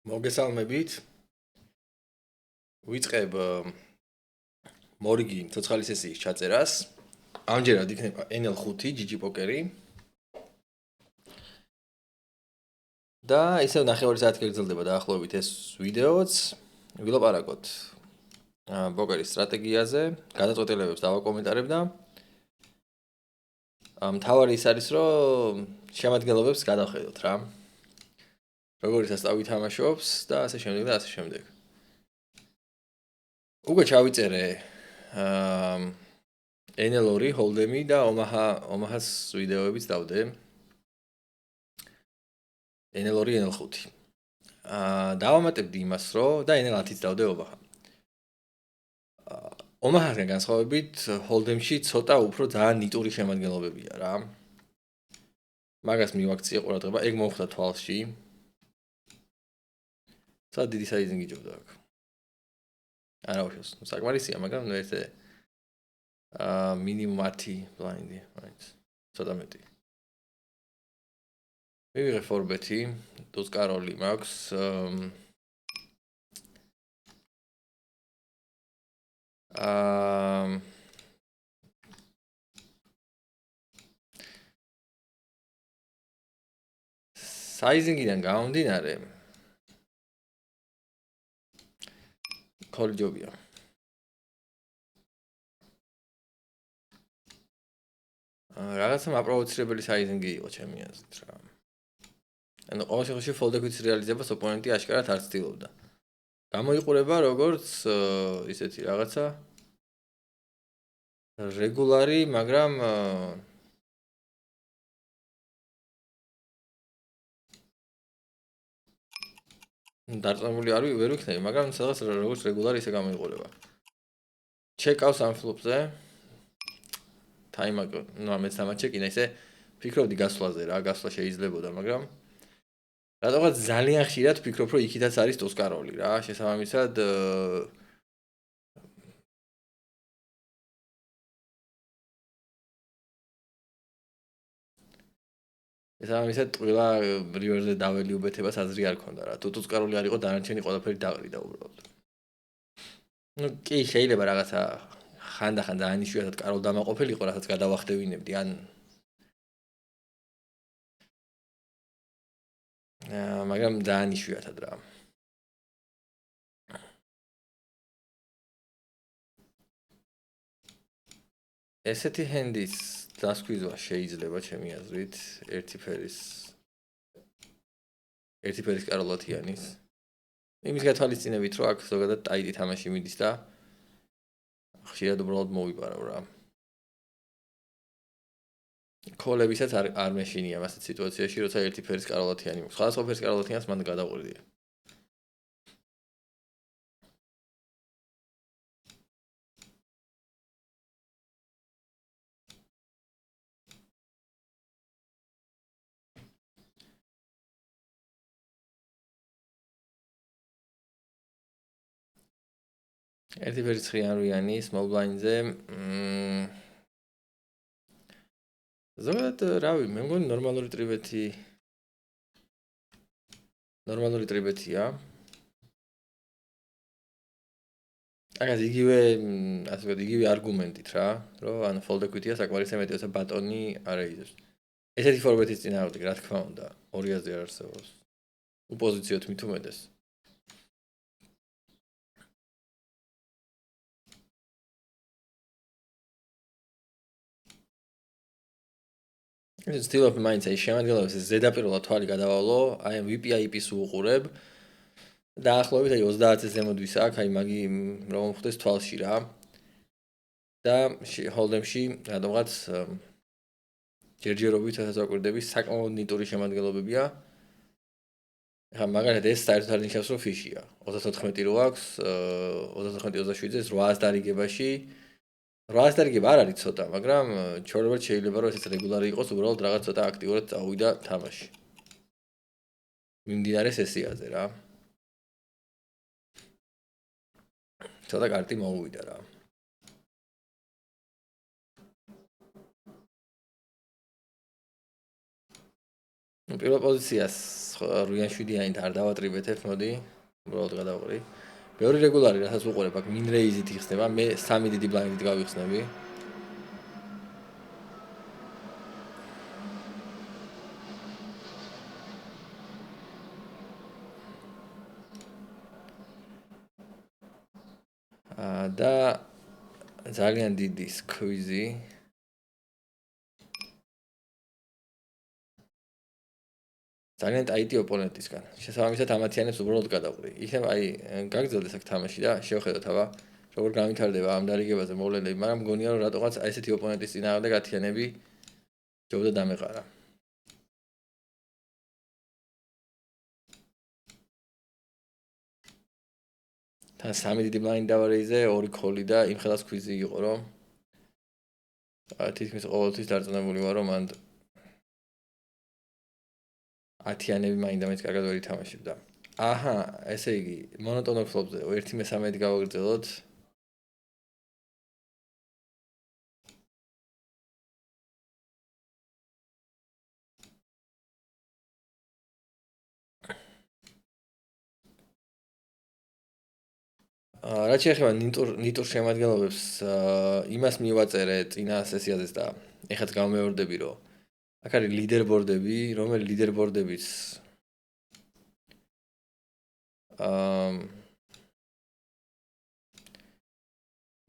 მოგესალმებით. ვიწყებ მორიგი ცოცხალი სესიის ჩაწერას. ამჯერად იქნება NL5 GG პოკერი. და ისევ ნახევარი საათი გაგრძელდება დაახლოებით ეს ვიდეოც. ვილაპარაკოთ პოკერის სტრატეგიაზე, გადაწყვეტილებებს დავაკომენტარებ და მთავარი ის არის, რომ შემადგენლობებს გადავხედოთ რა. როგორი სასტავი თამაშობს და ასე შემდეგ და ასე შემდეგ. უკვე ჩავიწერე NL2 ჰოლდემი და ომაჰას ვიდეოებიც დავდე. NL2 NL5. დავამატებდი იმას, რომ და NL10-იც დავდე ომაჰა. ომაჰასგან განსხვავებით ჰოლდემში ცოტა უფრო ძალიან ნიტური შემადგენლობებია რა. მაგას მივაქციე ყურადღება, ეგ მომხდა თვალში. ცოტა დიდი საიზინგი ჯობდა აქ. არა უშავს, საკმარისია, მაგრამ ესე მინიმუმ 10 ბლაინდი, მაინც ცოტა მეტი. მივიღე ფორბეთი, დუსკაროლი მაქვს. საიზინგიდან გამომდინარე კოლიჯობია. რაღაცა აპროვოცირებელი საიზინგი იყო ჩემი აზრით რა. ანუ ყოველ შემთხვევაში ფოლდეკვიც რეალიზებას ოპონენტი აშკარად არ ცდილობდა. გამოიყურება როგორც ისეთი რაღაცა რეგულარი, მაგრამ დარწმუნებული არ ვერ ვიქნები, მაგრამ სადღაც როგორც რეგულარი ისე გამოიყურება. ჩეკავს ამ ფლოპზე. თაიმაკ, ნუ ამეც დამაჩეკინა, ისე ფიქრობდი გასვლაზე რა, გასვლა შეიძლებოდა, მაგრამ რატომღაც ძალიან ხშირად ვფიქრობ, რომ იქითაც არის დუსკაროლი რა, შესაბამისად ტყილა რივერზე დაველი უბეთებას აზრი არ ქონდა რა. თუ დუსკაროლი არ იყო, დანარჩენი ყველაფერი დაყრიდა უბრალოდ. ნუ კი შეიძლება რაღაცა ხანდახან ძალიან იშვიათად კაროლ დამაყოფილიყო, რასაც გადავახტევინებდი, ან მაგრამ ძალიან იშვიათად რა. ესეთი ჰენდის დასკვიზვა შეიძლება ჩემი აზრით ერთი ფერის კაროლათიანის. იმის გათვალისწინებით, რომ აქ ზოგადად ტაიტი თამაში მიდის და ხშირად უბრალოდ მოვიპარავ რა. კოლებისაც არ მეშინია ასეთ სიტუაციაში, როცა ერთი ფერის კაროლათიანი მაქვს. სხვადასხვა ფერის კაროლათიანს მანდ გადავყრდია. ერთი ფერის ხრიანრიანი small blind-ზე ზოგადად რავი, მე მგონი ნორმალური ტრიბეთია. აგას იგივე, ასე ვთქვათ, იგივე არგუმენტით რა, რომ ან ფოლდეკვიტია საკმარისად მეტი, ოცა ბატონი არ ეიზებს. ესეთი ფორბეთის წინააღმდეგ, რა თქმა უნდა, 200-ზე არ არსებობს. უპოზიციოთ მით უმეტეს. ეს ცდილობ მაინც აი შემადგენლობას ზედაპირულად თვალი გადავალო, აი VPIP-ს უყურებ. დაახლოებით აი 30-ზე ზემოდვის აქ, აი მაგი რომ ხდეს თვალში რა. და ჰოლდემში რადგანაც ჯერჯერობით ასაკვირდები საკმაოდ ნიტური შემადგენლობებია. ახლა მაგალითად ეს საერთოდ არ ნიშნავს რომ ფიშია. 34 რო აქვს, 34-27-ზე 800 დარიგებაში. 800 დარიგება არ არის ცოტა, მაგრამ ჩვეულებრივ შეიძლება რომ ესეც რეგულარი იყოს, უბრალოდ რაღაც ცოტა აქტიურად წავიდა თამაში. მიმდინარე სესიაზე რა. ცოტა კარტი მოუვიდა რა. ნუ პირველ პოზიციას 8-7-იანი არ დავატრიბეთებ, მოდი. უბრალოდ გადავყრი. ბევრი რეგულარი, რასაც უყურებ, აქ min raise-ით იხსნება, მე 3 დიდი ბლაინდით გავიხსნები. და ძალიან დიდი squeeze. ძალიან ტაიტი ოპონენტისგან. შესაბამისად ამათიანებს უბრალოდ გადავყრი. იქნებ აი გაგრძელდეს აქ თამაში და შევხედოთ აბა როგორ გამithარდება ამ დარიგებაზე მოვლენები, მაგრამ მგონია რომ რატოღაც აი ესეთი ოპონენტის წინააღმდეგ ათიანები ჯობდა დამეყარა. თან 3 დიდი ბლაინდი დავარეიზე, 2 ქოლი და იმ ხელას squeeze იყო რომ თითქმის ყოველთვის დარწმუნებული ვარ რომ მანდ ათიანები მაინდა-მაინც კარგად ვერ ითამაშებდა. აჰა, ესე იგი, მონოტონურ ფლოპზე 1/13 გავაგრძელოთ. რაც შეეხება ნიტურ შემადგენლობებს, იმას მივაწერე წინა სესიაზეც და ეხაც გამეორდები რომ აქ არის ლიდერბორდები, რომელი ლიდერბორდების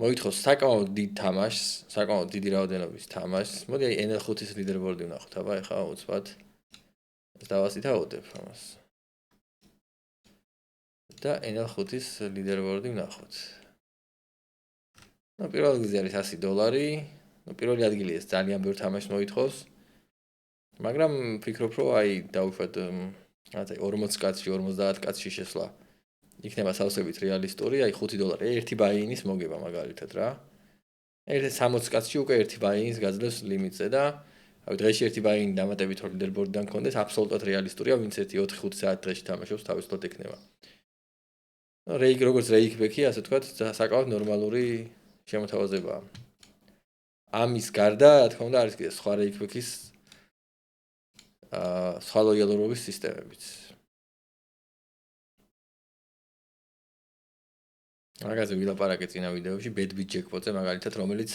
მოითხოვს საკმაოდ დიდ თამაშს, საკმაოდ დიდი რაოდენობის თამაშს. მოდი აი NL5-ის ლიდერბორდი ვნახოთ, აბა ეხლა უცბად დავასითავოდებ ამას. და NL5-ის ლიდერბორდი ვნახოთ. ნუ პირველ რიგზე არის $100. ნუ პირველი ადგილი ეს ძალიან ბევრ თამაშს მოითხოვს. მაგრამ ვფიქრობ რომ აი დავუშვათ რაღაცა 40 კაცში, 50 კაცში შესვლა იქნება სავსებით რეალისტური, აი $5 ერთი ბაინის მოგება მაგალითად რა. 60 კაცში უკვე ერთი ბაინის გაძლევს ლიმიტზე და აი დღეში ერთი ბაინი დამატებით რომ ლიდერბორდიდან გქონდეს, აბსოლუტურად რეალისტურია, ვინც ერთი 4-5 საათ დღეში თამაშობს, თავისუფლად ექნება. რეიკ როგორც რეიკბექი, ასე ვთქვათ, საკმაოდ ნორმალური შემოთავაზებაა. ამის გარდა, რა თქმა უნდა, არის კიდე სხვა რეიკბექის სხვა ლოიალურობის სისტემებიც. მაგაზე ვილაპარაკე წინა ვიდეოში ბედბიტ ჯეკპოტზე მაგალითად, რომელიც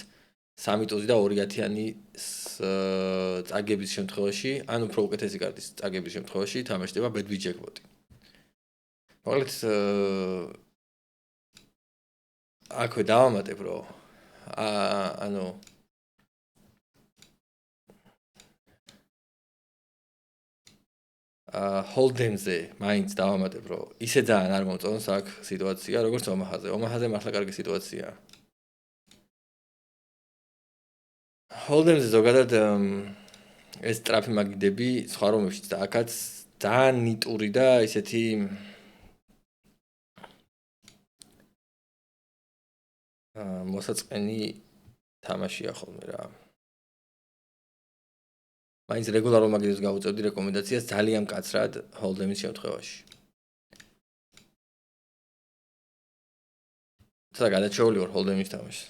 3 ტუზი და 2-10-ის წაგების შემთხვევაში, ან უფრო უკეთესი კარტის წაგების შემთხვევაში თამაშდება ბედბიტ ჯეკპოტი. მოკლედ აქვე დავამატებ რომ ანუ ჰოლდემზე მაინც დავამატებ რომ ისე ძალიან არ მომწონს აქ სიტუაცია როგორც ომაჰაზე. ომაჰაზე მართლა კარგი სიტუაციაა. ჰოლდემზე ზოგადად ეს სტრაფი მაგიდები სხვა რომებშიც და აქაც ძალიან ნიტური და ისეთი მოსაწყენი თამაშია ხოლმე რა. მაინც რეგულარულ მაგიდებს გავუწევდი რეკომენდაციას ძალიან მკაცრად ჰოლდემის შემთხვევაში. ცოტა გადაჩეული ვარ ჰოლდემის თამაშს.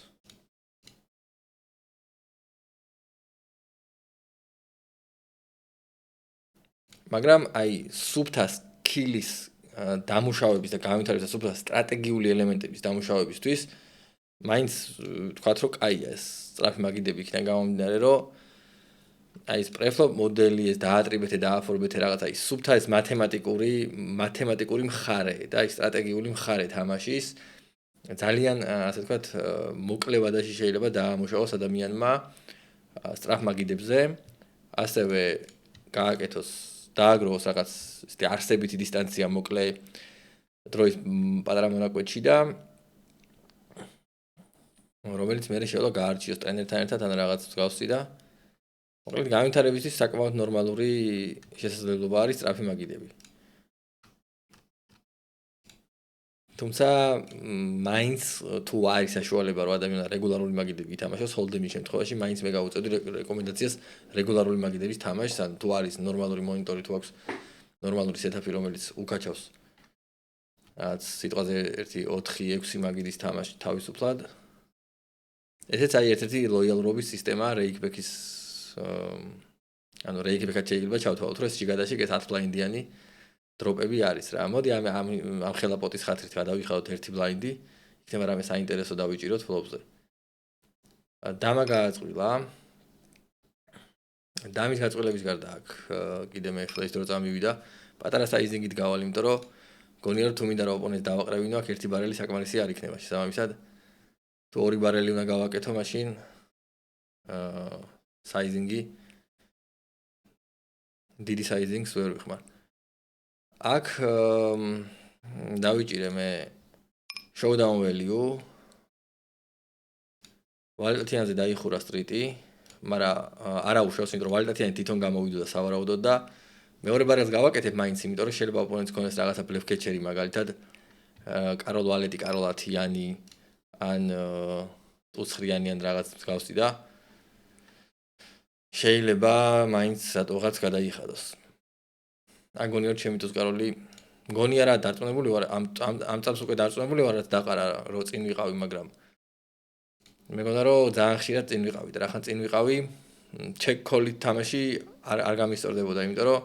მაგრამ აი სუბთას კილის დამუშავების და განვითარების და სუბთას სტრატეგიული ელემენტების დამუშავებისთვის მაინც ვთქვათ რომ კაია ეს სწრაფი მაგიდები იქიდან გამომდინარე რომ აი ეს პრეფლოპ მოდელი ეს დაატრიბეთე დააფორმეთე რაღაცა ის სუბთა ეს მათემატიკური მხარე და ის სტრატეგიული მხარე თამაშის ძალიან ასე ვთქვათ მოკლე ვადაში შეიძლება დაამუშავოს ადამიანმა სწრაფ მაგიდებზე ასევე გააკეთოს დააგროვოს რაღაც ისეთი არსებითი დისტანცია მოკლე დროის პატარა მონაკვეთში და რომელიც მე შეიძლება გაარჩიოს ტრენერთან ერთად ან რაღაც მსგავსი და მოკლედ განვითარებისთვის საკმაოდ ნორმალური შესაძლებლობა არის სწრაფი მაგიდები. თუმცა მაინც თუ არის საშუალება რომ ადამიანი რეგულარული მაგიდები ითამაშოს ჰოლდემის შემთხვევაში მაინც მე გავუწევდი რეკომენდაციას რეგულარული მაგიდების თამაშს ან თუ არის ნორმალური მონიტორი თუ აქვს ნორმალური სეტაპი რომელიც უკაჩავს რაც სიტყვაზე 1-4-6 მაგიდის თამაში თავისუფლად ესეც აი ერთ-ერთი ლოიალურობის სისტემაა რეიკბექის ანუ რეიკებად შეიძლება ჩავთვალოთ, რომ სიგადაში ეს 10 ბლაინდიანი დროპები არის რა. მოდი ამ ხელაპოტის ხათრით გადავიხადოთ ერთი ბლაინდი, იქნება რამე საინტერესო დავიჭიროთ ფლოპზე. დამა გააწყვილა. დამის გაწყვილების გარდა აქ კიდე მე ხლა ის დრო წამივიდა. პატარა საიზინგით გავალ, იმიტომ რომ გონია რომ თუ მინდა რომ ოპონენტს დავაყრევინო, აქ ერთი ბარელი საკმარისი არ იქნება. შესაბამისად, თუ ორი ბარელი უნდა გავაკეთო, მაშინ საიზინგი დიდი საიზინგს ვერ ვიხმარ. აქ დავიჭირე მე showdown value. ვალიდატიანზე დაიხურა სტრიტი, მაგრამ არა უშავს, იმიტომ რომ ვალიდატიანი თვითონ გამოვიდოდა სავარაუდოდ და მეორე ბარელს გავაკეთებ მაინც, იმიტომ რომ შეიძლება ოპონენტს ქონდეს რაღაცა ბლეფ კეჩერი, მაგალითად კაროლ ვალეტი, კაროლ 10-იანი ან უცხრიანი ან რაღაც მსგავსი და შეიძლება მაინც რატოღაც გადაიხადოს. ან გონია რომ ჩემი ტუსკაროლი გონია რა დარწმუნებული ვარ, ამ წამს უკვე დარწმუნებული ვარ, რაც დაყარა რო წინ ვიყავი, მაგრამ მეგონა რომ ძალიან ხშირად წინ ვიყავი და რახან წინ ვიყავი, check call-ით თამაში არ გამისწორდებოდა, იმიტომ რომ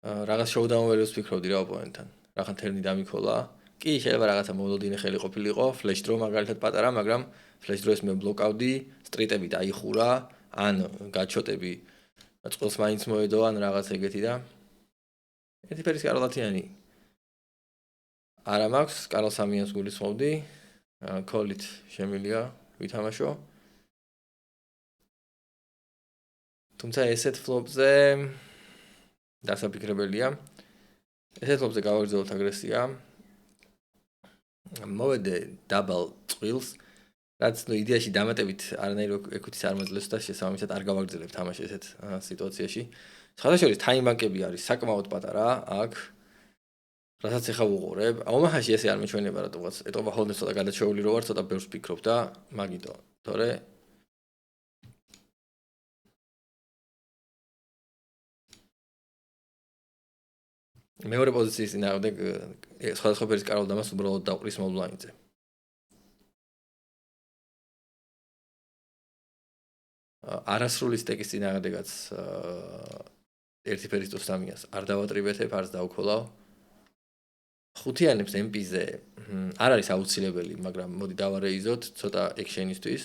რაღაც showdown values ვფიქრობდი რა ოპონენტთან. რახან თერნი დამიქოლა. კი, შეიძლება რაღაცა მოლოდინე ხელი ყოფილიყო, flash draw მაგალითად პატარა, მაგრამ flash draw-ის მე ბლოკავდი, სტრიტები დაიხურა, ან გაჩოტები წყვილს მაინც მოედო, ან რაღაც ეგეთი და ერთი ფერის კაროლ 10-იანი არა მაქვს, კაროლ 3-იანს გულისხმობდი, call-ით შემილია ვითამაშო. თუმცა ესეთ ფლოპზე დასაფიქრებელია. ესეთ ფლოპზე გავაგრძელოთ აგრესია. მოვედე double წყვილს, რაც ნუ იდეაში დამატებით არანაირ equity-ს არ მაძლევს და შესაბამისად არ გავაგრძელებ თამაში ესეთ სიტუაციაში. სხვადასხვა ტაიმბანკები არის საკმაოდ პატარა აქ. რასაც ეხა ვუყურებ, ომაჰაში ესე არ მეჩვენება რატომღაც ეტყობა ჰოლდებს ცოტა გადაჩეული რო ვარ, ცოტა ბევრს ვფიქრობ და მაგიტო, თორე მეორე პოზიციის წინააღმდეგ სხვადასხვა ფერის კაროლ დამას უბრალოდ დავყრის small blind-ზე. არასრული სტეკის წინააღმდეგაც ერთი ფერის ტუსტამიას არ დავატრიბეთებ, არც დავქოლავ. ხუთიანებს MP-ზე არ არის აუცილებელი, მაგრამ მოდი დავარეიზოთ ცოტა action-ისთვის.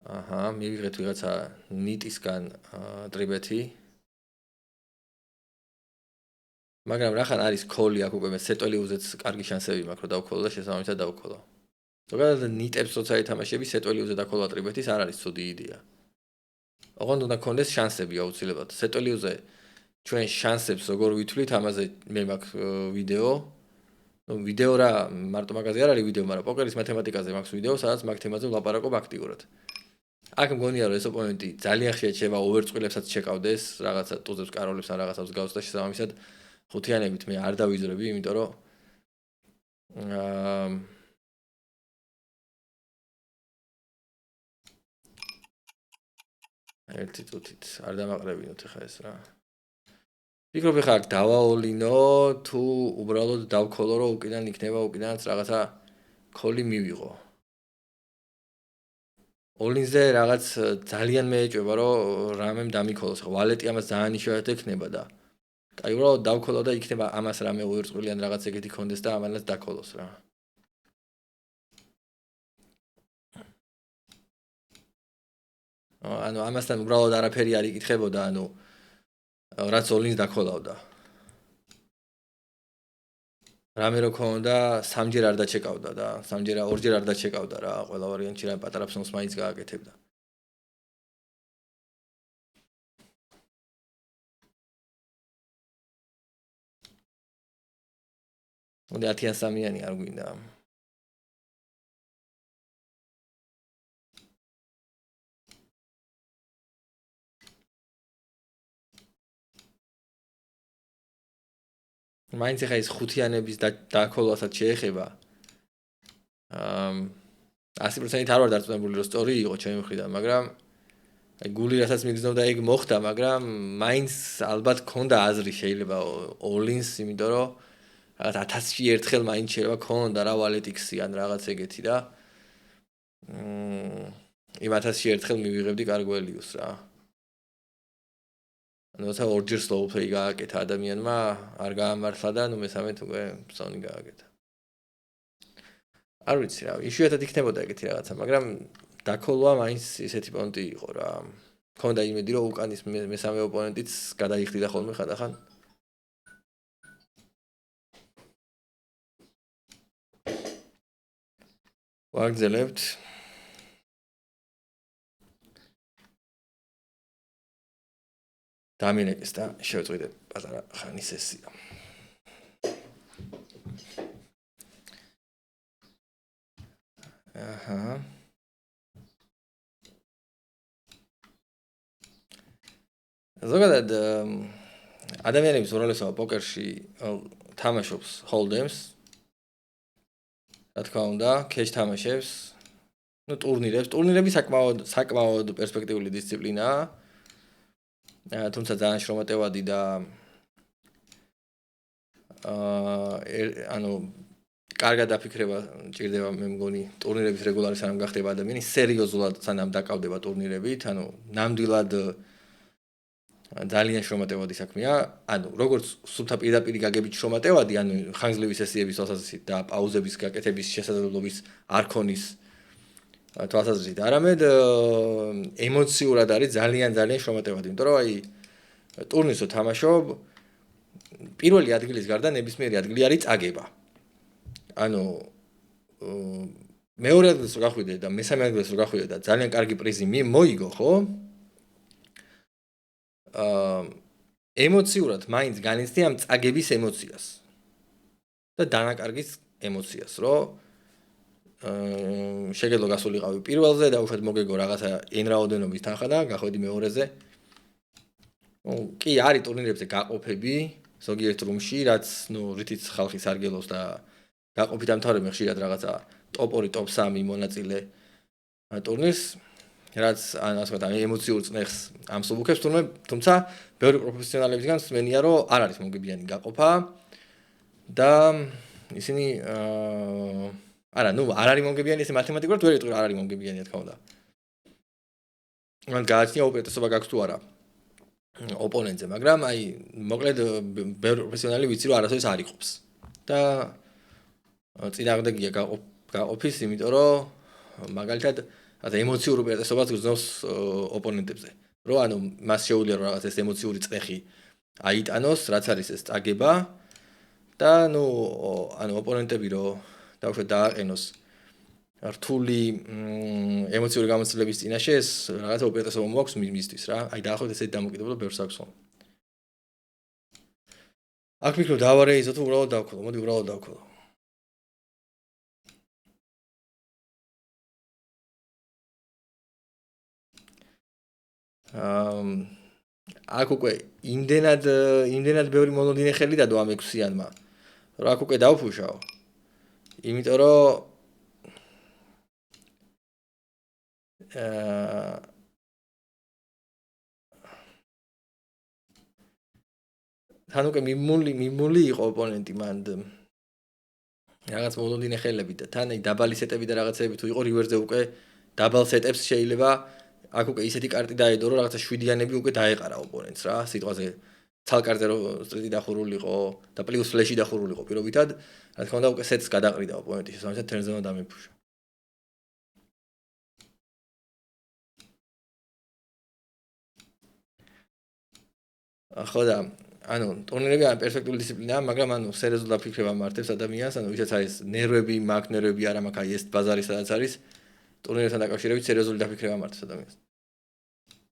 აჰა, მივიღეთ ვიღაცა ნიტისგან ტრიბეთი. მაგრამ რახან არის call-ი აქ უკვე მე სეტოლიუზეც კარგი შანსები მაქვს რომ დავქოლო და შესაბამისად დავქოლო. ზოგადად ნიტებს როცა ეთამაშები სეტოლიუზე დაქოლვა ტრიბეთის არ არის ცუდი იდეა. ოღონდ უნდა გქონდეს შანსები აუცილებლად. სეტოლიუზე ჩვენ შანსებს როგორ ვითვლით, ამაზე მე მაქვს ვიდეო. ნუ ვიდეო რა, მარტო მაგაზე არ არის ვიდეო, მაგრამ პოკერის მათემატიკაზე მაქვს ვიდეო, სადაც მაგ თემაზე ვლაპარაკობ აქტიურად. აქ მგონია რომ ეს ოპონენტი ძალიან ხშირად შევა ოვერწყვილებსაც შეკავდეს, რაღაცა ტუზებს, კაროლებს ან რაღაცას გავს და შესაბამისად ხუთიანებით მე არ დავიზრები, იმიტომ რომ ერთი წუთით არ დამაყრებინოთ ახლა ეს რა. ვფიქრობ ახლა აქ დავაოლინო, თუ უბრალოდ დავქოლო რომ უკიდან იქნება უკიდანაც რაღაცა call-ი მივიღო. ოლინზე რაღაც ძალიან მეეჭვება რომ რამემ დამიქოლოს. ხო, ვალეტი ამას ძალიან იშვიათად ექნება და აი უბრალოდ დავქოლო და იქნება ამას რამე უერწყვილი ან რაღაც ეგეთი კონდეს და ამანაც დაქოლოს რა. ანუ ამასთან უბრალოდ არაფერი არ იკითხებოდა, ანუ რაც ოლინს დაქოლავდა. რამე რო ქონდა, სამჯერ არ დაჩეკავდა და ორჯერ არ დაჩეკავდა რა, ყველა ვარიანტში რა პატარა ფსონს მაინც გააკეთებდა. მოდი 10-3-იანი არ გვინდა. მაინც ახლა ის ხუთიანების დაქოლვასაც შეეხება. 100% არ ვარ დარწმუნებული რომ სწორი იყო ჩემი მხრიდან, მაგრამ აი გული რასაც მიგზნობდა ეგ მოხდა, მაგრამ მაინც ალბათ ქონდა აზრი შეიძლება all-ins, იმიტომ რომ რაღაც 1000-ში ერთხელ მაინც შეიძლება ქონდა რა ვალეტიქსი ან რაღაც ეგეთი და იმ 1000-ში ერთხელ მივიღებდი კარგ ველიუს რა. ანუ ცა ორჯერ slow play გააკეთა ადამიანმა, არ გაამართლა და ნუ მესამედ უკვე სონი გააკეთა. არ ვიცი რა, იშვიათად იქნებოდა ეგეთი რაღაცა, მაგრამ დაკოლვა მაინც ისეთი პონტი იყო რა. ქონდა იმედი რომ უკანის მესამე ოპონენტიც გადაიხდიდა ხოლმე ხანდახან. ვაგრძელებთ. დამინეკეს და შევწყვიტეთ პატარა ხანის სესია. აჰა. ზოგადად ადამიანების უმრავლესობა პოკერში თამაშობს hold'ems. რა თქმა უნდა, cash თამაშებს, ну ტურნირებს. ტურნირები საკმაოდ პერსპექტიული დისციპლინაა. თუმცა ძალიან შრომატევადი და ანუ კარგად დაფიქრება ჭირდება მე მგონი ტურნირების რეგულარი სანამ გახდება ადამიანი სერიოზულად სანამ დაკავდება ტურნირებით, ანუ ნამდვილად ძალიან შრომატევადი საქმეა. ანუ როგორც სულთა პირდაპირ გაგებით შრომატევადი, ანუ ხანგრძლივი სესიების თვალსაზრისით და პაუზების გაკეთების შესაძლებლობის არ ქონის თვალსაზრისით, არამედ ემოციურად არის ძალიან შრომატევადი, იმიტომ რომ აი ტურნირს თამაშობ პირველი ადგილის გარდა ნებისმიერი ადგილი არის წაგება. ანუ მეორე ადგილს რო გახვიდე და მესამე ადგილს რო გახვიდე და ძალიან კარგი პრიზი მოიგო, ხო? ემოციურად მაინც განიცდი ამ წაგების ემოციას და დანაკარგის ემოციას, რომ შეგეძლო გასულიყავი პირველზე და უშუალოდ მოგეგო რაღაცა n რაოდენობის თანხა და გახვედი მეორეზე. კი, არის ტურნირებზე გაყოფები ზოგიერთ რუმში, რაც რითიც ხალხი სარგებლობს და გაყოფით ამთავრებენ ხშირად რაღაცა top 2, top 3 მონაწილე ტურნირს, რაც ასე ვთქვათ, ემოციურ წნეხს ამსუბუქებს, თუმცა ბევრი პროფესიონალებისგან მსმენია, რომ არ არის მომგებიანი გაყოფა და ისინი არა, არ არის მომგებიანი, ესე მათემატიკურად ვერ იტყვი, არ არის მომგებიანი, რა თქმა უნდა. მან გააჩნია უპირატესობა გაქვს თუ არა ოპონენტზე, მაგრამ აი მოკლედ ბევრი პროფესიონალი ვიცი, რომ არასოდეს არ იყოფს. და წინააღმდეგია გაყოფის, იმიტომ რომ მაგალითად ემოციურ უპირატესობას გრძნობს ოპონენტებზე. რომ ანუ მას შეუძლია რომ რაღაც ეს ემოციური წნეხი აიტანოს, რაც არის ეს წაგება და ანუ ოპონენტები რომ დაუშვათ დააყენოს რთული ემოციური გამოცდილების წინაშე ეს რაღაცა უპირატესობა მოაქვს მისთვის რა. აი დაახლოებით ესეთი დამოკიდებულება ბევრს აქვს ხოლმე. აქ ვფიქრობ დავარეიზო თუ უბრალოდ დავქოლო, მოდი უბრალოდ დავქოლო. აქ უკვე იმდენად ბევრი მონოდინე ხელი დადო ამ 6-იანმა, რომ აქ უკვე დავფუშაო. იმიტომ რომ თან უკვე მიმული იყო ოპონენტი მან რაღაც მონოდინე ხელები და თან დაბალი სეტები და რაღაცები თუ იყო რივერზე უკვე დაბალ სეტებს შეიძლება აქ უკვე ისეთი კარტი დაედო რომ რაღაცა 7-იანები უკვე დაეყარა ოპონენტს რა, სიტყვაზე ცალკარტზე რომ სტრიტი დახურულიყო და პლუს ფლეში დახურულიყო პირობითად, რა თქმა უნდა უკვე სეტს გადაყრიდა ოპონენტი, შესაბამისად თერნზე უნდა დამეფუშა. ხო და ანუ ტურნირები არის პერსპექტიული დისციპლინაა, მაგრამ ანუ სერიოზულად დაფიქრება მართებს ადამიანს, ანუ ვისაც არის ნერვები, მაქვს ნერვები არა მაქვს, აი ეს ბაზარი სადაც არის, ტურნირებთან დაკავშირებით სერიოზული დაფიქრება მართებს ადამიანს.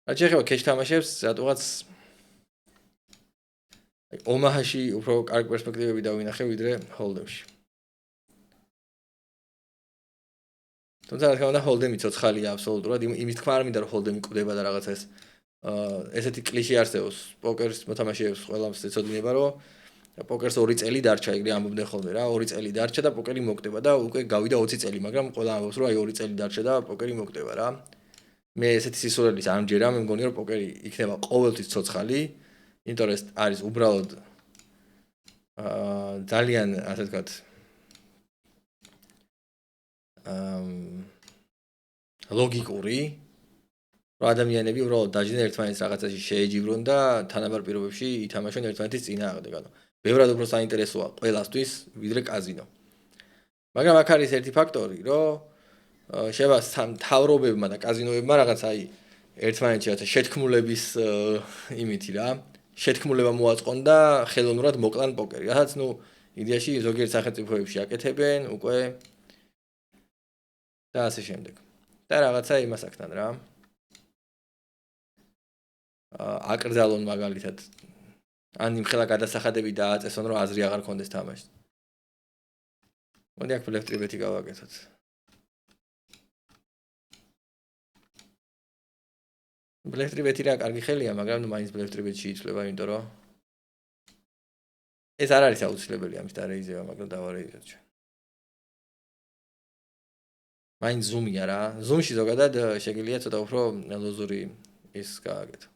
რაც შეეხება cash თამაშებს, რატოღაც ომაჰაში უფრო კარგი პერსპექტივები დავინახე ვიდრე hold'emში. თუმცა რა თქმა უნდა hold'emi ცოცხალია აბსოლუტურად, იმის თქმა არ მინდა რომ hold'emi კვდება და რაღაცა ესეთი კლიშე არსებობს პოკერის მოთამაშეებს ყველას ეცოდინება რომ და პოკერს 2 წელი დარჩა, ეგრე ამბობდნენ ხოლმე რა, 2 წელი დარჩა და პოკერი მოკდება და უკვე გავიდა 20 წელი, მაგრამ ყველა ამბობს რომ აი 2 წელი დარჩა და პოკერი მოკდება რა. მე ესეთი სისულელიც არ მჯერა, მე მგონი რომ პოკერი იქნება ყოველთვის ცოცხალი, იმიტომ რომ ეს არის უბრალოდ ძალიან, ასე ვთქვათ, ლოგიკური, რომ ადამიანები უბრალოდ დაждდნენ ერთმანეთს რაღაცაში შეეჯიბრონ და თანაბარ პირობებში ითამაშონ ერთმანეთის წინააღმდეგ, ანუ ბევრად უფრო საინტერესოა ყველასთვის, ვიდრე კაზინო. მაგრამ აქ არის ერთი ფაქტორი, რომ შევა მთავრობებმა და კაზინოებმა რაღაც აი ერთმანეთში რაღაცა შეთქმულების იმითი რა, შეთქმულება მოაწყონ და ხელოვნურად მოკლან პოკერი. რასაც ნუ იდეაში ზოგიერთ სახელმწიფოებში აკეთებენ უკვე და ასე შემდეგ. და რაღაცა იმას აქთან რა. აკრძალონ მაგალითად ან იმხელა გადასახადები დააწესონ რომ აზრი აღარ კონდეს თამაშს. მოდი აქ ბლეფტრიბეთი გავაკეთოთ. ბლეფტრიბეთი რა კარგი ხელია, მაგრამ ნუ მაინც ბლეფტრიბეთში იწლება, იმიტომ რომ ეს არ არის აუცილებელი ამის დარეიზება, მაგრამ დავარეიზოთ ჩვენ. მაინც ზუმია რა. ზუმში ზოგადად შეგიძლია ცოტა უფრო ლოზური ის გააკეთო.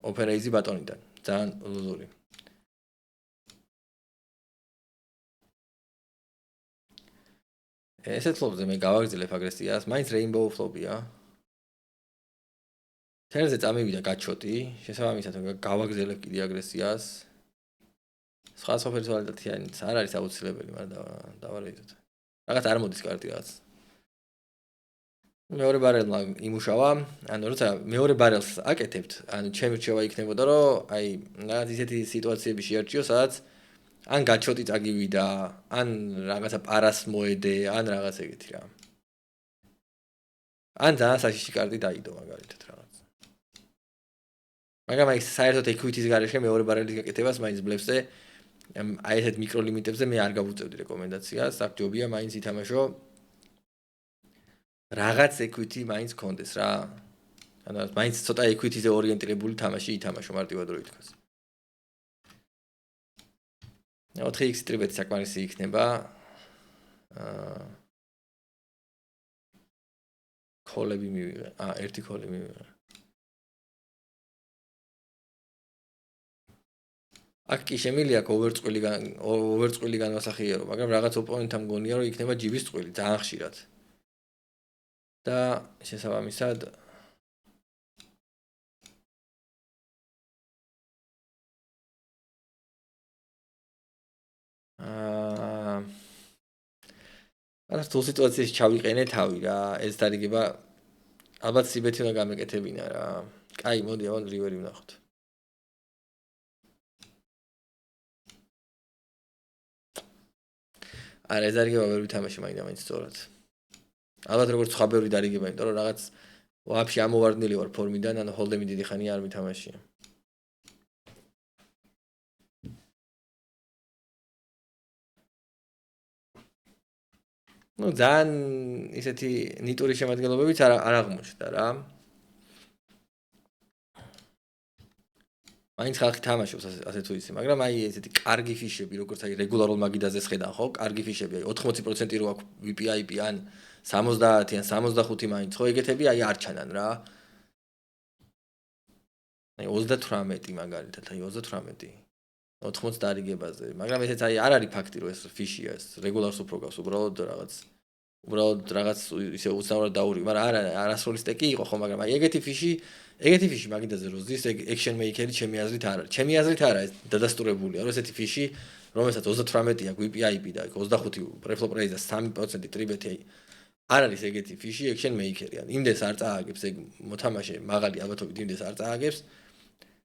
ოპერეიზი ბატონიდან, ძალიან ლოზური. ესეთ ფლოპზე მე გავაგრძელებ აგრესიას, მაინც რეინბოუ ფლოპია. თერზე წამივიდა გაჩოტი, შესაბამისად გავაგრძელებ კიდე აგრესიას. სხვა ფერზვალდათიანიც არ არის აუცილებელი, მაგრამ დავარეიზოთ. რაღაც არ მოდის კარტი რაღაც. მეორე ბარელმა იმუშავა, ანუ როცა მეორე ბარელს აკეთებთ, ანუ ჩემი რჩევა იქნებოდა, რომ აი რაღაც ისეთი სიტუაციები შეარჩიო, სადაც ან გაჩოტი წაგივიდა, ან რაღაცა პარას მოედე, ან რაღაც ეგეთი რა. ან ძალიან საშიში კარტი დაიდო მაგალითად რაღაც. მაგრამ აი საერთოდ equity-ის გარეშე მეორე ბარელის გაკეთებას მაინც ბლეფზე აი ესეთ მიკროლიმიტებზე მე არ გავუწევდი რეკომენდაციას, აქ ჯობია მაინც ითამაშო რაღაც equity მაინც კონდეს რა. ანუ მაინც ცოტა equity-ზე ორიენტირებული თამაში ითამაშო მარტივად რო ითქვას. 4x ტრიბეთი საკმარისი იქნება. კოლები მივიღე. ერთი კოლი მივიღე. აქ კი შემიძლია ოვერწყვილი განვასახიერო, მაგრამ რაღაც ოპონენტამ მგონია რომ იქნება ჯიბის წყვილი ძალიან ხშირად. და შესაბამისად არა თუ სიტუაციაში ჩავიყენე თავი რა, ეს დარიგება ალბათ სიბეთი უნდა გამეკეთებინა რა. კაი, მოდი ავალ რივერი ვნახოთ. არა, ეს დარიგება ვერ ვითამაშე მაინც სწორად. ალბათ როგორც სხვა ბევრი დარიგება, იმიტომ რომ რაღაც ვაფშე ამოვარდნილი ვარ ფორმიდან, ანუ ჰოლდემი დიდი ხანია არ ვითამაშია. ну ძალიან ისეთი ნიტური შემადგენლობებიც არ აღმოჩნდა რა. მაინც ხალხი თამაშობს ასე თუ ისე, მაგრამ აი ესეთი კარგი ფიშები, როგორც აი რეგულარულ მაგიდაზე ხედავ ხო, კარგი ფიშები, აი 80% რო აქვს VPIP ან 70 ან 65 მაინც ხო ეგეთები აი არ ჩანან რა. აი 38 მაგალითად, აი 38 80 დარიგებაზე, მაგრამ ესეც აი არ არის ფაქტი რომ ეს ფიშია, ეს რეგულარს უფრო გავს, უბრალოდ რაღაც ისე უცნაურად დაურიგ, მაგრამ არა არასრული სტეკი იყო ხო, მაგრამ აი ეგეთი ფიში მაგიდაზე რო ზის, ეგ action maker-ი ჩემი აზრით არ არის. ჩემი აზრით არა, ეს დადასტურებულია, რომ ესეთი ფიში, რომელსაც 38 აქვს VPIP და 25 preflop raise-და 3% ტრიბეთი, აი არ არის ეგეთი ფიში action maker-ი. ან იმდეს არ წააგებს ეგ მოთამაშე, მაღალი ალბათობით იმდეს არ წააგებს.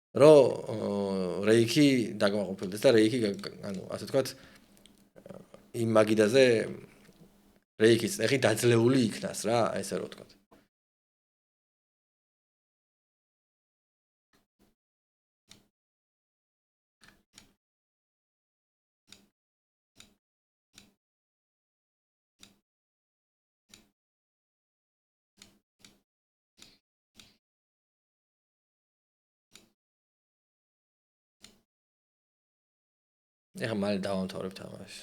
რომ რეიკი დაგმაყოფილდეს და რეიკი ანუ ასე ვთქვათ იმ მაგიდაზე რეიკის წეხი დაძლეული იქნას რა, ესე რო ვთქვათ. ეხლა მალე დავამთავრებ თამაშს.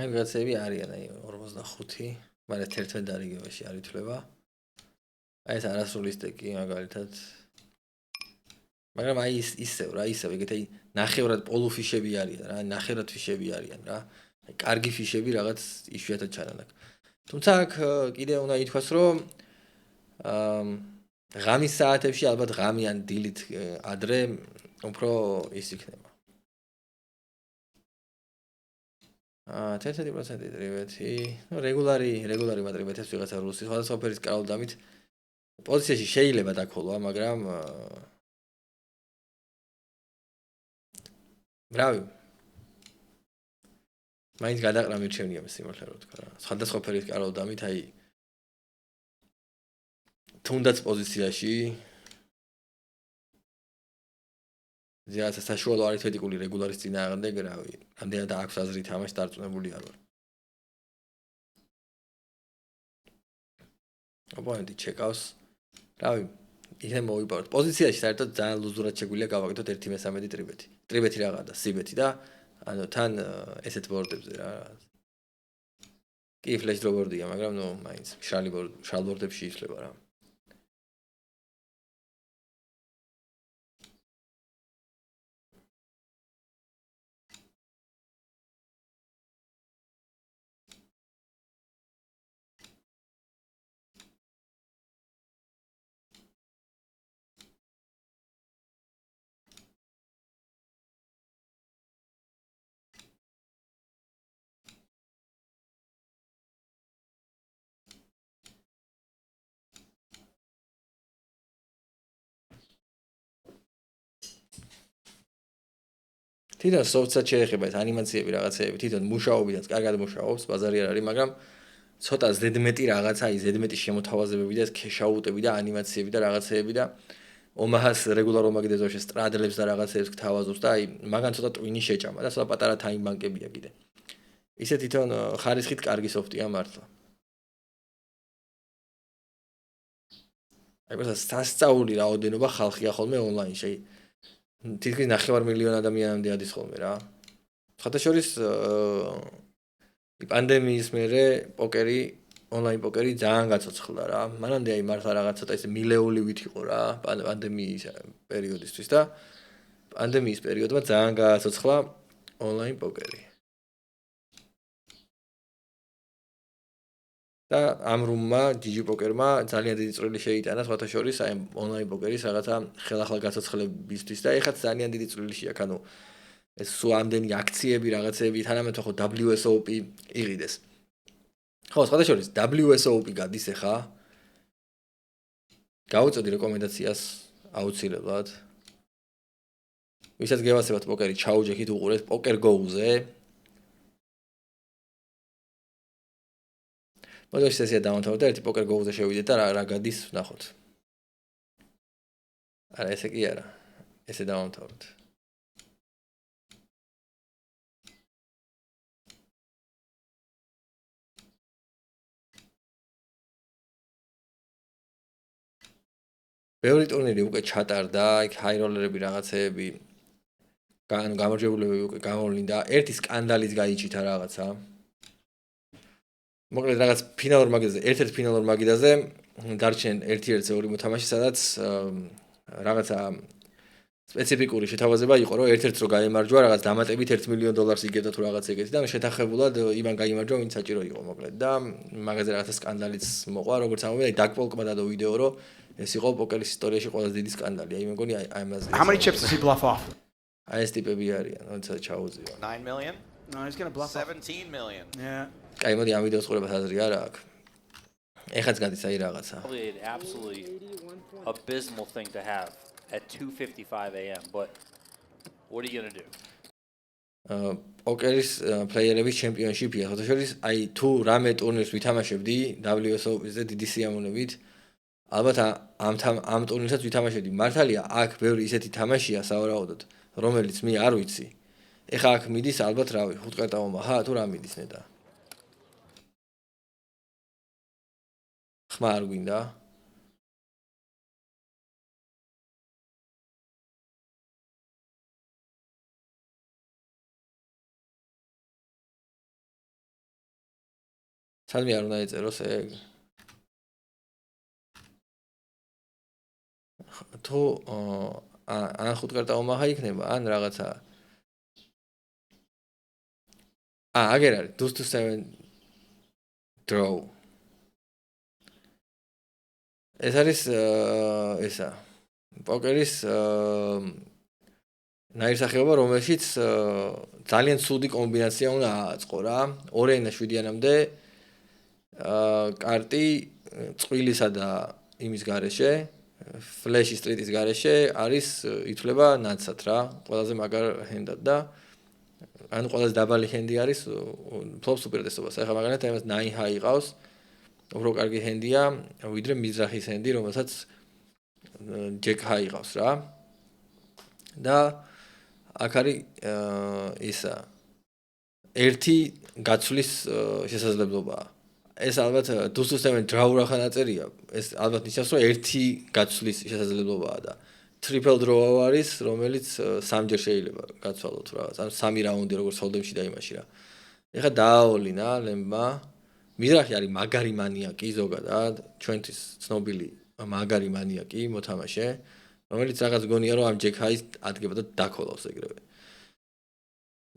აი ვიღაცები არიან აი 45, მაგრამ 11 დარიგებაში არ ითვლება. აი ეს არასრული სტეკი მაგალითად. მაგრამ აი ისევ რა, ისევ ეგეთ აი ნახევრად პოლუფიშები არიან რა, ნახევრად ფიშები არიან რა. აი კარგი ფიშები რაღაც იშვიათად ჩანან აქ. თუმცა აქ კიდე უნდა ითქვას, რომ ღამის საათებში ალბათ ღამიან დილით ადრე უფრო ის იქნება. 11% ტრიბეთი, ну რეგულარი მატრიბეთებს ვიღაცა რუსი სხვადასხვა ფერის კრაუდამით პოზიციაში შეიძლება დაქოლვა, მაგრამ ბრავი. მაინც გადაყრა მირჩევნია სიმართლე რა ვთქვა რა. სხვადასხვა ფერის კრაუდამით აი თუნდაც პოზიციაში ზეაცა საშუალო არითმეტიკული რეგულარის წინააღმდეგ რავი, ამდენად აქვს აზრი თამაში დარწმუნებული არ ვარ. ოპონენტი ჩეკავს. რავი, იქნებ მოვიპაროთ. პოზიციაში საერთოდ ძალიან ლუზურად შეგვიძლია გავაკეთოთ 1/13 ტრიბეთი. ტრიბეთი რაღა და სიბეთი და ანუ თან ესეთ ბორდებზე რა. კი ფლეშ დრობორდია, მაგრამ ნუ მაინც შალ ბორდებში იცლება რა. თვითონ soft-ად შეეხება ეს ანიმაციები რაღაცეები, თვითონ მუშაობიდანაც კარგად მუშაობს, ბაზარი არ არის, მაგრამ ცოტა ზედმეტი რაღაცა, აი ზედმეტი შემოთავაზებები და ეს ქეშაუტები და ანიმაციები და რაღაცეები და ომაჰას რეგულარულ მაგიდეზოში სტრადლებს და რაღაცეებს გთავაზობს და აი მაგან ცოტა ტვინი შეჭამა და ცოტა პატარა time bank-ებია კიდე. ისე თვითონ ხარისხით კარგი soft-ია მართლა. აი პროსტა სასწაული რაოდენობა ხალხია ხოლმე ონლაინში. თითქმის 9 მილიონი ადამიანამდე ადის ხოლმე რა. ხათაშორის პანდემიის მერე პოკერი, ონლაინ პოკერი ძალიან გაცოცხლდა რა. მანამდე აი მართლა რაღაც ცოტა ისე მილეულივით იყო რა პანდემიის პერიოდისთვის და პანდემიის პერიოდმა ძალიან გაცოცხლა ონლაინ პოკერი. და ამ რუმმა ჯიჯი პოკერმა ძალიან დიდი წვლილი შეიტანა ხათაშორის აი ონლაინ პოკერის რაღაცა ხელახლა გაცოცხლებისთვის და ეხაც ძალიან დიდი წვლილი შეაქვს. ანუ ეს სულ ამდენი აქციები რაღაცეები თანამედროვე ხო WSOP იყიდეს. ხო, სხვადასხვა WSOP გადის ახლა. გავუწოდი რეკომენდაციას აუცილებლად. ვისაც გევასებათ პოკერი ჩაუჯექით უყურეთ Poker Go-ზე. მოდეში სესია დავამთავრე და ერთი Poker Go-ზე შევიდეთ და რა გადის ნახოთ. არა, ესე კი არა. ესე დავამთავრეთ. ბევრი ტურნირი უკვე ჩატარდა, იქ ჰაიროლერები რაღაცეები გამარჯვებულები უკვე გამოვლინდა. ერთი სკანდალიც გაიჩითა რაღაცა. მოკლედ რაღაც ფინალურ მაგიდაზე, ერთ-ერთ ფინალურ მაგიდაზე დარჩენ 1-2 მოთამაშე, სადაც რაღაცა სპეციფიკური შეთავაზება იყო, რომ ერთ-ერთს რო გაემარჯვა, რაღაც დამატებით $1 მილიონ იგებდა თუ რაღაც ეგეთი და შეთანხმებულად იმან გაიმარჯვა, ვინც საჭირო იყო მოკლედ და მაგაზე რაღაცა სკანდალიც მოყვა, როგორც ამბობენ, დაკპოლკმა დადო ვიდეო, რომ ეს იყო პოკერის ისტორიაში ყველაზე დიდი სკანდალი. აი მე მგონი აი ამაზე. How many chips does he bluff off? აი ეს ტიპები არიან, როცა ჩაუძიო. 9 million? No, he's going to bluff off. 17 million. Yeah. აი მოდი ამ ვიდეოს ყურებას აზრი არა აქვს. ეხაც გადის აი რაღაცა. Probably an absolutely abysmal thing to have at 2:55 a.m. But what are you gonna do? პოკერის პლეიერების ჩემპიონშიპია. ხოთაშორის აი თუ რამე ტურნირს ვითამაშებდი WSOP-ზე დიდი სიამოვნებით, ალბათ ამ ტურნირსაც ვითამაშებდი. მართალია, აქ ბევრი ისეთი თამაშია სავარაუდოდ, რომელიც მე არ ვიცი. ეხა აქ მიდის ალბათ რავი, 5 კარტა ომაჰა თუ რა მიდის ნეტა. ხმა არ გვინდა? სადმე არ უნდა ეწეროს ეგ? თუ ან 5 კარტა ომაჰა იქნება, ან რაღაცა. აგერ არის, deuce to 7 draw. ეს არის ესა. პოკერის ნაირსახეობა, რომელშიც ძალიან ცუდი კომბინაცია უნდა ააწყო რა. 2-7-იანამდე კარტი წვილისა და იმის გარეშე, ფლეში სტრიტის გარეშე არის ითვლება ნაცად რა. ყველაზე მაგარ ჰენდად და ან ყველაზე დაბალი ჰენდი არის ფლოპს უპირატესობას. ეხლა მაგალითად ამას 9 high ყავს. უფრო კარგი ჰენდია ვიდრე მიზრახის ჰენდი, რომელსაც jack high ყავს რა. და აქ არის ისა ერთი გაცვლის შესაძლებლობაა. ეს ალბათ deuce to 7 draw რახან აწერია. ეს ალბათ ნიშნავს რომ ერთი გაცვლის შესაძლებლობაა და triple draw არის, რომელიც სამჯერ შეიძლება გაცვალოთ რაღაც. ან 3 რაუნდი როგორც hold'em-ში და იმაში რა. ეხლა დააოლინა ლემბა. მიზრახი არის მაგარი მანიაკი ზოგადად, ჩვენთვის ცნობილი მაგარი მანიაკი მოთამაშე, რომელიც რაღაც გონია რომ ამ jack high-ს ადგება და დაქოლავს ეგრევე.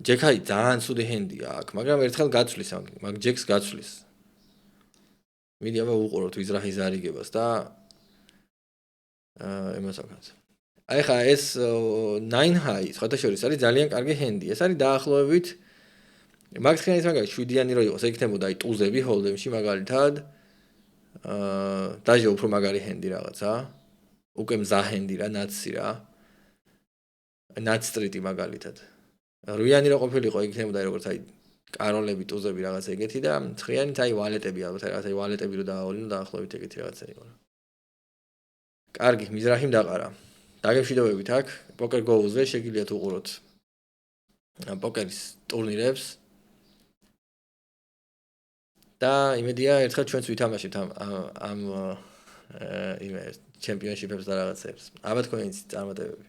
jack high ძალიან ცუდი ჰენდია აქ, მაგრამ ერთხელ გაცვლის მაგ jack-ს გაცვლის. მიდი აბა უყუროთ მიზრახის არიგებას და იმას ვქნათ. აი ხა ეს 9 high სხვათა შორის არის ძალიან კარგი ჰენდი. ეს არის დაახლოებით მაგხენის მაგალითად 7-იანი რო იყოს, იქნებოდა აი ტუზები hold'em-ში მაგალითად. დაჟე უფრო მაგარი ჰენდი რაღაცა. უკვე მზა ჰენდი რა, ნაცი რა. ნაც სტრიტი მაგალითად. 8-იანი რო ყოფილიყო, იქნებოდა როგორც აი კაროლები, ტუზები რაღაცა ეგეთი და 9-იანით აი ვალეტები ალბათ რაღაცა აი ვალეტები რო დააოლინა დაახლოებით ეგეთი რაღაცა იყო რა. კარგი, მიზრახი მდაყარა. დაგემშვიდობებით აქ Poker Go-ზე შეგიძლიათ უყუროთ პოკერის ტურნირებს. და იმედია ერთხელ ჩვენც ვითამაშებთ ამ ჩემპიონშიპებს და რაღაცებს. აბა თქვენიც წარმატებები.